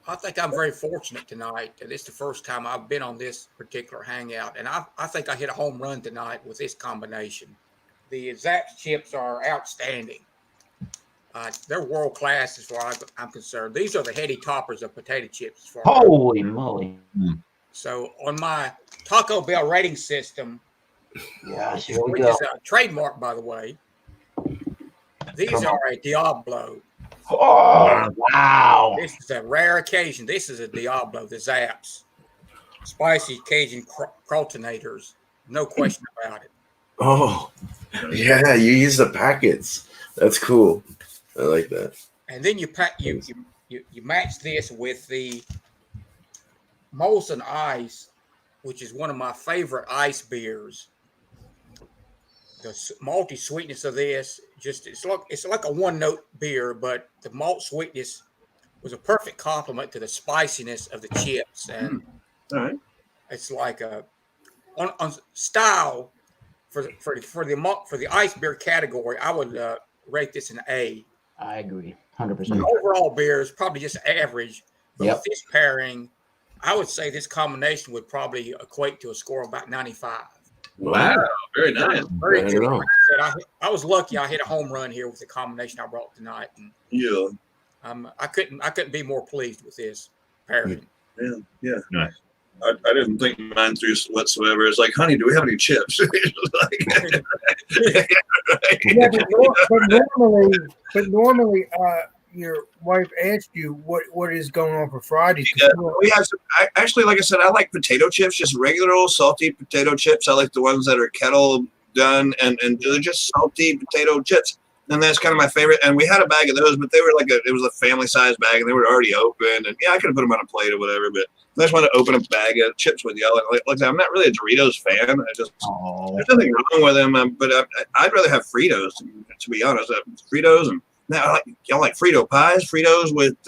I think I'm very fortunate tonight. It's the first time I've been on this particular hangout, and I think I hit a home run tonight with this combination. The Zapp's chips are outstanding. They're world class as far as I'm concerned. These are the heady toppers of potato chips. Holy moly. So on my Taco Bell rating system, Yes, here we which go. is a trademark, by the way, these are a Diablo. Oh, wow. This is a rare occasion. This is a Diablo, the Zapp's. Spicy Cajun crotonators. No question about it. Oh, yeah, you use the packets. That's cool. I like that. And then you match this with the Molson Ice, which is one of my favorite ice beers. The malty sweetness of this, it's like a one-note beer, but the malt sweetness was a perfect complement to the spiciness of the chips, and it's like on style for the ice beer category. I would rate this an A. I agree, 100%. The overall beer is probably just average, but Yep. with this pairing, I would say this combination would probably equate to a score of about 95. Wow, very nice. Very I good. don't know. Like I said, I was lucky. I hit a home run here with the combination I brought tonight, and Yeah, I couldn't be more pleased with this pairing. yeah. Nice. I didn't think mine through whatsoever. It's like, honey, do we have any chips? Yeah, but normally, your wife asked you what is going on for Friday. Yeah, we have some, actually, like I said, I like potato chips, just regular old salty potato chips. I like the ones that are kettle done, and they're just salty potato chips. And that's kind of my favorite. And we had a bag of those, but they were it was a family size bag, and they were already open. And yeah, I could have put them on a plate or whatever, but I just want to open a bag of chips with y'all. Like I said, I'm not really a Doritos fan. There's nothing wrong with them, but I'd rather have Fritos, to be honest. Fritos, and now y'all like Frito pies, Fritos with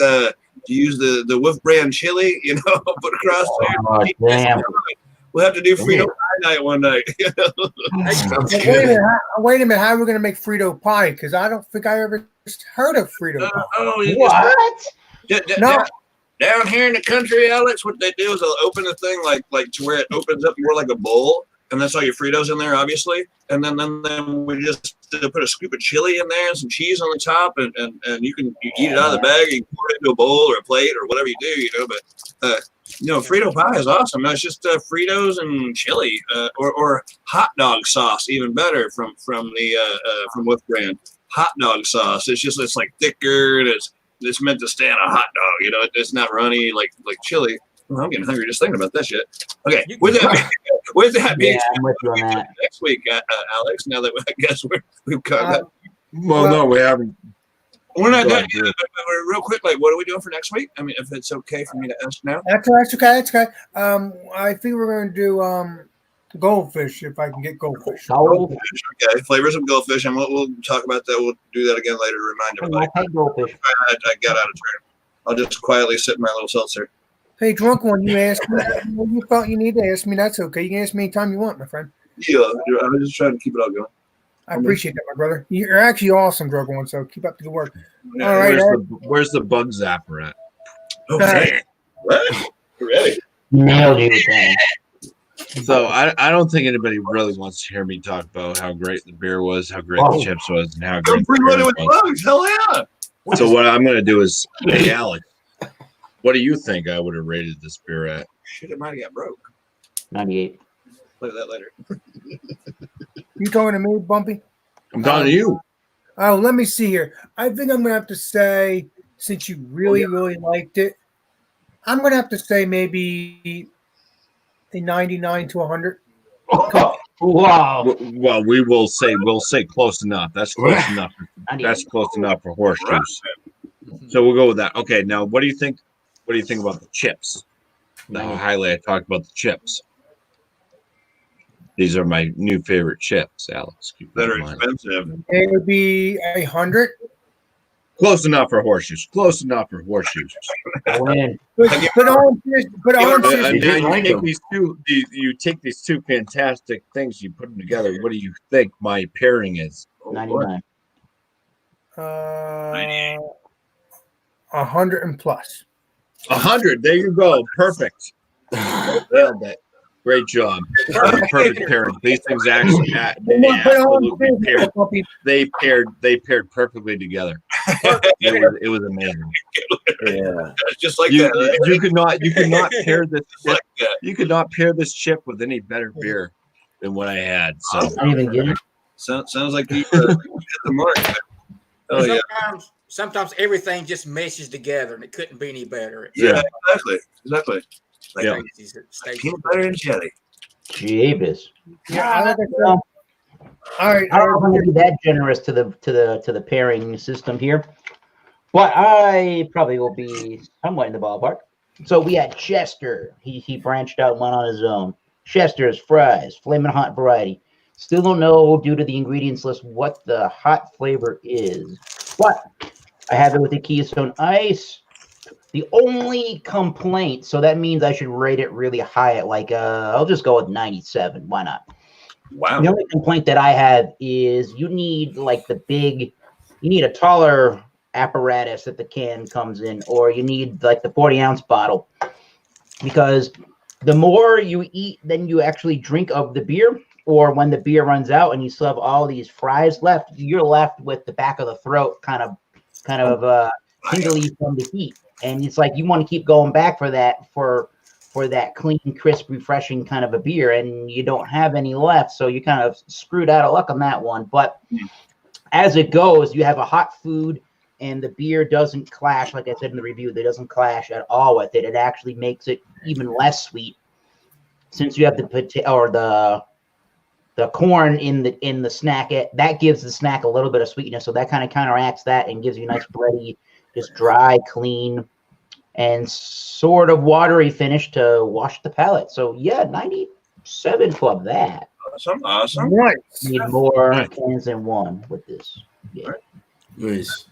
you use the Wolf brand chili, put across there. Oh, damn. We'll have to do Frito pie night one night. Wait a minute. How are we going to make Frito pie? Because I don't think I ever heard of Frito pie. Oh, you What? just, No. Down here in the country, Alex, what they do is they'll open the thing like to where it opens up more like a bowl, and that's all your Fritos in there, obviously. And then we just put a scoop of chili in there and some cheese on the top, and you eat it out of the bag, you can pour it into a bowl or a plate or whatever you do, But Frito pie is awesome. No, it's just Fritos and chili, or hot dog sauce, even better from Wolf Brand. Hot dog sauce. It's like thicker, and it's meant to stay on a hot dog. It's not runny like chili. Oh, I'm getting hungry just thinking about that shit. Okay, with that being I'm with you on that. next week, Alex. Now that I guess we've got that. Well, no, we haven't. We're not done yet, but real quick, what are we doing for next week? I mean, if it's okay for me to ask now. That's okay. I think we're going to do goldfish, if I can get goldfish. Goldfish, okay. Flavors of goldfish, and we'll talk about that. We'll do that again later to remind everybody. I goldfish. I got out of turn. I'll just quietly sip my little seltzer. Hey, drunk one, you asked me what you thought you need to ask me. That's okay. You can ask me anytime you want, my friend. Yeah, I'm just trying to keep it all going. I appreciate that, my brother. You're actually awesome, drunk one, so keep up the good work. Yeah, all right. Where's the bug zapper at? Okay. What? Ready? Nailed you, man. So I don't think anybody really wants to hear me talk about how great the beer was, how great the chips was, and how great the beer with bugs. Hell yeah! So what I'm going to do is, hey, Alex, what do you think I would have rated this beer at? Shit, it might have got broke. 98. Play that later. You talking to me, Bumpy? I'm talking to you. Oh, let me see here. I think I'm going to have to say, since you really liked it, I'm going to have to say maybe a 99 to 100. Wow. Well, we'll say close enough. That's close enough. That's close enough for horseshoes. So we'll go with that. Okay, now what do you think? What do you think about the chips? How highly I talked about the chips. These are my new favorite chips, Alex. That are expensive. It would be 100. Close enough for horseshoes. Close enough for horseshoes. But on you take these two fantastic things, you put them together. What do you think my pairing is? 99. 100 and plus. 100. There you go. Perfect. Nailed it. Great job. Perfect pairing. These things actually absolutely paired. They paired perfectly together. It was amazing. Yeah, just like You that. could not pair this chip. You could not pair this chip with any better beer than what I had. So Not even getting it. Sounds like you hit the mark. Oh yeah. Sometimes everything just meshes together, and it couldn't be any better. Yeah, exactly. Like Peanut butter and jelly. Jeebus. Yeah, all right. I don't know if I'm going to be that generous to the pairing system here, but I probably will be somewhat in the ballpark. So we had Chester. He branched out and went on his own. Chester's fries, flaming hot variety. Still don't know due to the ingredients list what the hot flavor is, but I have it with the Keystone Ice. The only complaint, so that means I should rate it really high at I'll just go with 97. Why not? Wow. The only complaint that I have is you need you need a taller apparatus that the can comes in, or you need the 40-ounce bottle, because the more you eat than you actually drink of the beer, or when the beer runs out and you still have all these fries left, you're left with the back of the throat kind of tingly from the heat. And it's like you want to keep going back for that clean, crisp, refreshing kind of a beer, and you don't have any left, so you kind of screwed out of luck on that one. But as it goes, you have a hot food, and the beer doesn't clash, like I said in the review, it doesn't clash at all with it. It actually makes it even less sweet, since you have the corn in the snack. That gives the snack a little bit of sweetness, so that kind of counteracts that and gives you a nice bready, just dry, clean, and sort of watery finish to wash the palate. So yeah, 97 club that. Awesome. Nice. Need more cans than one with this. Yeah. nice.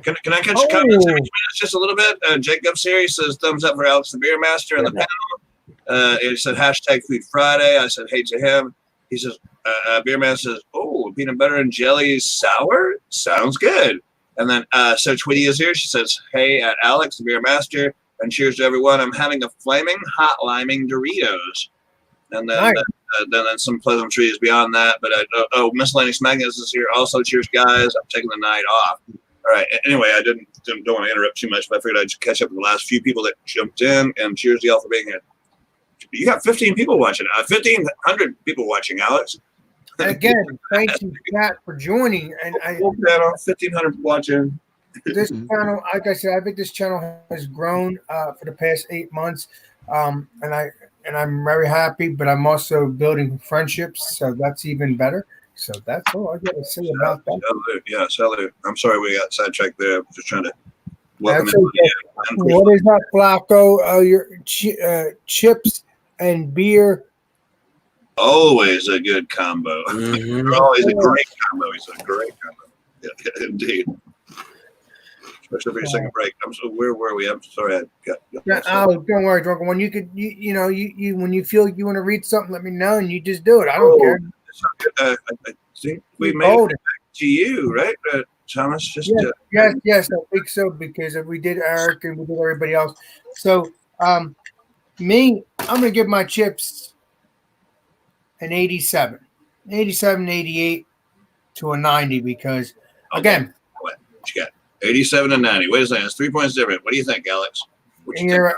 Can I catch a comment every 2 minutes just a little bit? Jacob's here. He says thumbs up for Alex the Beer Master in the panel. He said hashtag Food Friday. I said hey to him. He says Beer Man says, oh, peanut butter and jelly sour? Sounds good. And then so Twitty is here. She says, hey, at Alex, the Beer Master. And cheers to everyone. I'm having a flaming hot liming Doritos. And then, Nice. then some pleasantries beyond that. But miscellaneous magnets is here. Also, cheers, guys. I'm taking the night off. All right. Anyway, I don't want to interrupt too much, but I figured I'd catch up with the last few people that jumped in. And cheers to y'all for being here. You got 15 people watching. 1,500 people watching, Alex. And again, thank you, Pat, for joining. And I 1,500 watching. This channel, like I said, I think this channel has grown for the past 8 months, and I'm very happy. But I'm also building friendships, so that's even better. So that's all I got to say about that. Salute. I'm sorry we got sidetracked there. I'm just trying to welcome That's okay. What is that, Flacco? Your chips and beer. Always a good combo. Mhm. Always a great combo. He's a great combo. Yeah, indeed. Especially for your second break. Where were we? I'm sorry. I got Don't worry, Drunken One. You could, you when you feel you want to read something, let me know, and you just do it. I don't care. I think we made it back to you, right, Thomas? Just yes, I think so, because we did Eric and we did everybody else. So, I'm gonna give my chips an 87, 88 to a 90, because again, what you got? 87 and 90. Wait a second, it's 3 points different. What do you think, Alex? you're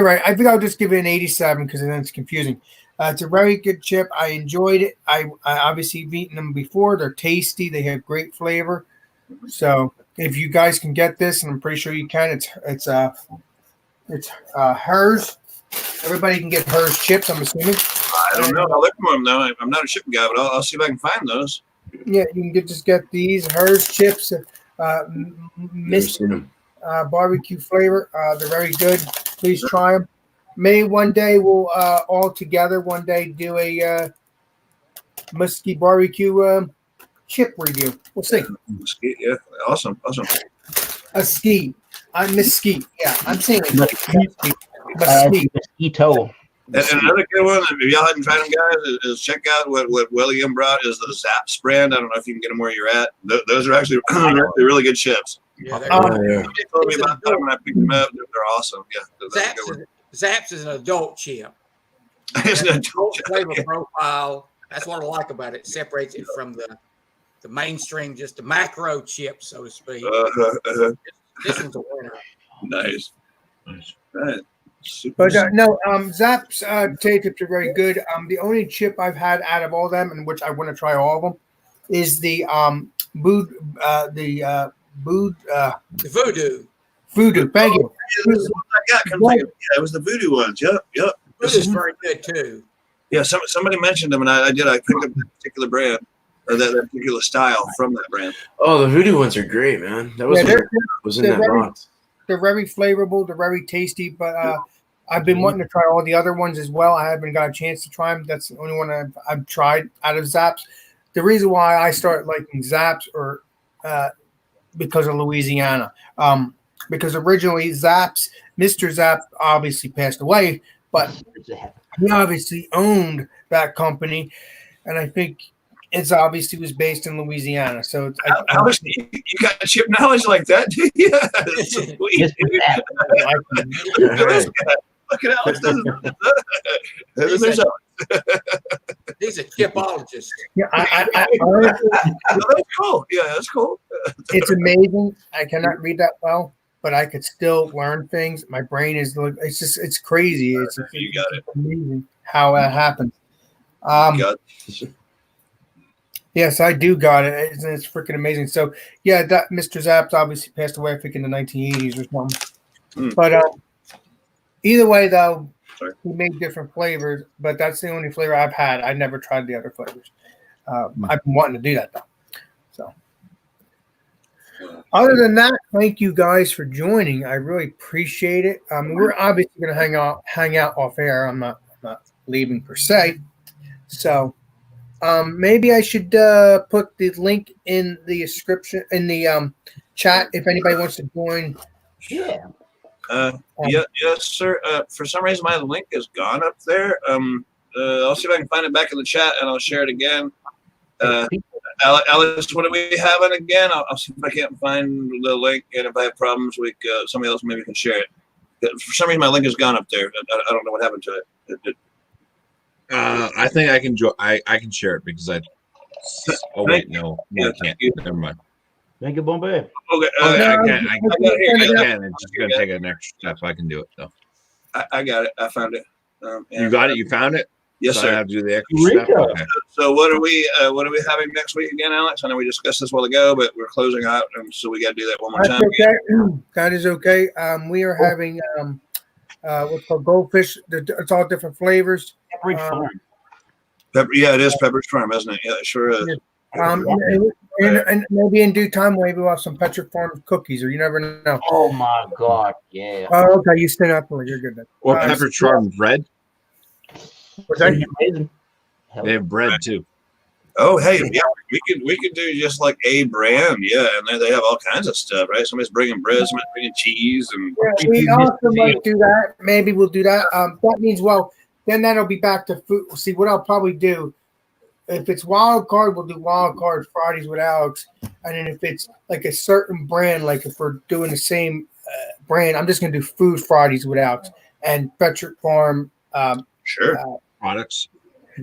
right. I think I'll just give it an 87 because then it's confusing. It's a very good chip. I enjoyed it. I obviously have eaten them before. They're tasty. They have great flavor. So if you guys can get this, and I'm pretty sure you can, it's hers. Everybody can get hers chips, I'm assuming. I don't know. I'll look for them though. I'm not a shipping guy, but I'll see if I can find those. Yeah, you can just get these hers chips, barbecue flavor. They're very good. Please try them. Maybe one day we'll all together do a Mesquite barbecue chip review. We'll see. Mesquite, yeah, awesome. A ski. I'm Mesquite. Yeah, I'm saying Mesquite. Mesquite. Mosquito. And another good one, if y'all hadn't tried them, guys, is check out what William brought is the Zaps brand. I don't know if you can get them where you're at. Those are actually really good chips. Yeah, They told me about them when I picked them up. They're awesome. Yeah, Zaps is an adult chip. It's an adult flavor profile. That's what I like about it. It separates it from the mainstream, just the macro chip, so to speak. This one's a winner. Nice. Right. But Zapp's potato chips are very good. The only chip I've had out of all of them, and which I want to try all of them, is the Voodoo. Voodoo. Thank you. It was the Voodoo ones. Yep. This is very good too. Yeah, somebody mentioned them, and I picked up that particular brand or that particular style from that brand. Oh, the Voodoo ones are great, man. That was in that box. They're very flavorful. They're very tasty. But I've been wanting to try all the other ones as well. I haven't got a chance to try them. That's the only one I've tried out of Zapp's. The reason why I started liking Zapp's or because of Louisiana. Because originally Zapp's, Mr. Zapp obviously passed away, but he obviously owned that company, and I think it's obviously was based in Louisiana. So Alex, you got chip knowledge like that, do you? Look at Alex. He's a chipologist. Yeah, that's cool. Yeah, that's cool. It's amazing. I cannot read that well, but I could still learn things. My brain is it's crazy. You got it. Amazing how that happens. It. Yes, I do got it. It's freaking amazing. So yeah, that Mr. Zapp's obviously passed away, I think, in the 1980s or something. But either way, though, he made different flavors. But that's the only flavor I've had. I never tried the other flavors. I've been wanting to do that though. So other than that, thank you guys for joining. I really appreciate it. We're obviously going to hang out off air. I'm not leaving per se. So maybe I should put the link in the description in the chat if anybody wants to join. Yeah. Yes, sir. For some reason, my link is gone up there. I'll see if I can find it back in the chat, and I'll share it again. Alice, what do we have it again? I'll see if I can't find the link, and if I have problems, somebody else maybe can share it. For some reason, my link has gone up there. I don't know what happened to it. I think I can I can share it because I. Oh wait, no, I can't. Never mind. Thank you, Bombay. Okay, Okay, I can. I can. It's just gonna take an extra step. I can do it though. I got it. I found it. You got it. You found it. Yes, so sir. I have to do the extra step. Okay. So what are we having next week again, Alex? I know we discussed this a while ago, but we're closing out, and so we got to do that one more time. Okay. That is okay. We are having what's called goldfish. It's all different flavors. Pepperidge Farm. Yeah, it is Pepperidge Farm, isn't it? Yeah, it sure is. And maybe in due time, maybe we'll have some Pepperidge Farm cookies, or you never know. Oh my God! Yeah. Oh, okay. You stay up. You're good then. Or Pepperidge Farm bread. Amazing. They have bread too. Oh, hey, yeah, we could do just like a brand, yeah, and then they have all kinds of stuff, right? Somebody's bringing bread, somebody's bringing cheese, and yeah, we also might do that. Maybe we'll do that. That means, well, then that'll be back to food. See, what I'll probably do, if it's wild card, we'll do wild card Fridays with Alex, and then if it's like a certain brand, like if we're doing the same brand, I'm just gonna do food Fridays with Alex and Pepperidge Farm. sure, Products.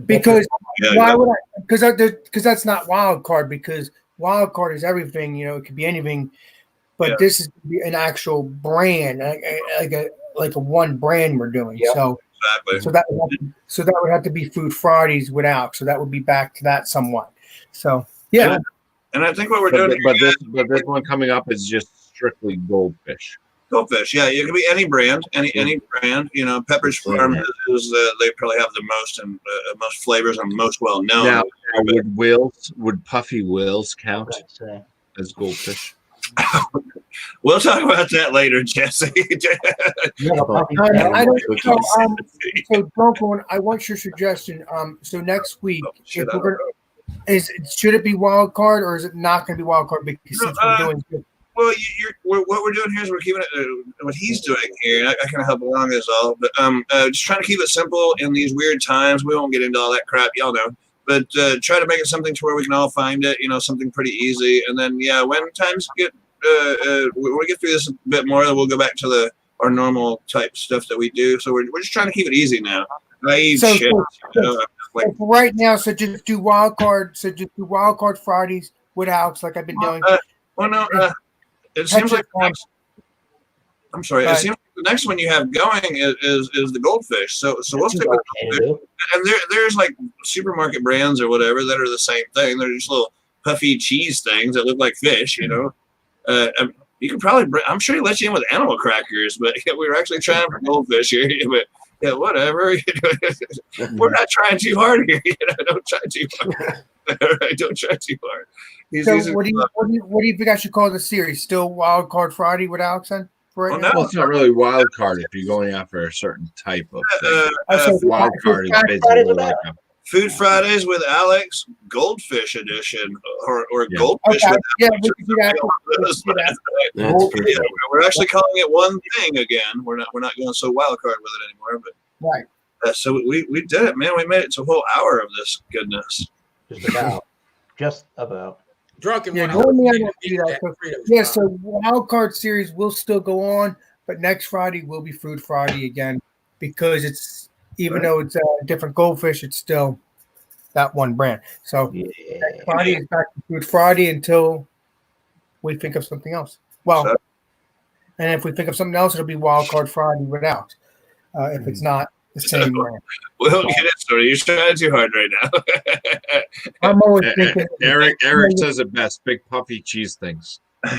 Because yeah, why would I? Because that's not wild card. Because wild card is everything. You know, it could be anything. But this is an actual brand, like a one brand we're doing. Yep. So exactly. So that would have to be Food Fridays with Alex. So that would be back to that somewhat. So yeah. And I think what we're doing, but this one coming up is just strictly goldfish. goldfish, yeah, it could be any brand, any brand. You know, Pepperidge Farm is they probably have the most and most flavors and most well known. Now, would Puffy Wills count as goldfish? We'll talk about that later, Jesse. I don't know. So, Bronco, I want your suggestion. So next week, if we're gonna, should it be wild card or is it not going to be wild card? Because since we're doing good. Well, what we're doing here is we're keeping it what he's doing here, and I kind of help along as all. But just trying to keep it simple in these weird times. We won't get into all that crap, y'all know. But try to make it something to where we can all find it. You know, something pretty easy. And then when times get when we get through this a bit more, then we'll go back to our normal type stuff that we do. So we're just trying to keep it easy now. Right now, so just do wild card. So just do wild card Fridays with Alex, like I've been doing. It seems like I'm sorry. It seems like the next one you have going is the goldfish. So we'll stick with goldfish. And there's like supermarket brands or whatever that are the same thing. They're just little puffy cheese things that look like fish. You know, you can probably. I'm sure he let you in with animal crackers, but we were actually trying for goldfish here. But yeah, whatever. We're not trying too hard here. You know, don't try too hard. All right, don't try too hard. What do you think I should call the series? Still Wild Card Friday with Alex then? Well, it's not really wild card if you're going after a certain type of thing. Wild card is basically like Food Fridays with Alex, Goldfish Edition, or Goldfish with Alex. We're actually calling it one thing again. We're not going so wild card with it anymore. But right. So we did it, man. We made it to a whole hour of this goodness. Just about. Drunken yeah, one. So wild card series will still go on, but next Friday will be Food Friday again because it's though it's a different goldfish, it's still that one brand. So next Friday is back to Food Friday until we think of something else. Well, and if we think of something else, it'll be Wild Card Friday without. If it's not the same brand. We'll get it started. You're trying too hard right now. I'm always thinking. Eric says it best. Big puffy cheese things. So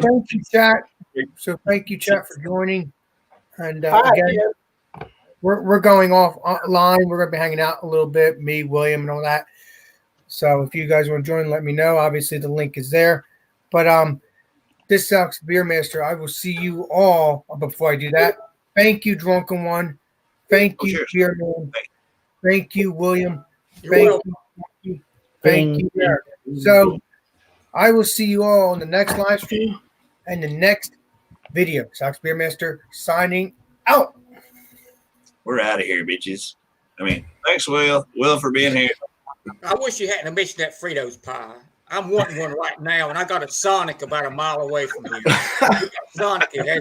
thank you, chat. So thank you, chat, for joining. And again, we're going offline. We're going to be hanging out a little bit, me, William, and all that. So if you guys want to join, let me know. Obviously, the link is there. But this is Alex Beer Master. I will see you all. Before I do that, thank you, Drunken One. Thank you, Beer Man. Thank you, William. Thank you, Eric. So I will see you all on the next live stream and the next video. Sox Beer Master signing out. We're out of here, bitches. I mean, thanks, Will, for being here. I wish you hadn't mentioned that Fritos pie. I'm wanting one right now, and I got a Sonic about a mile away from here. We got Sonic. It has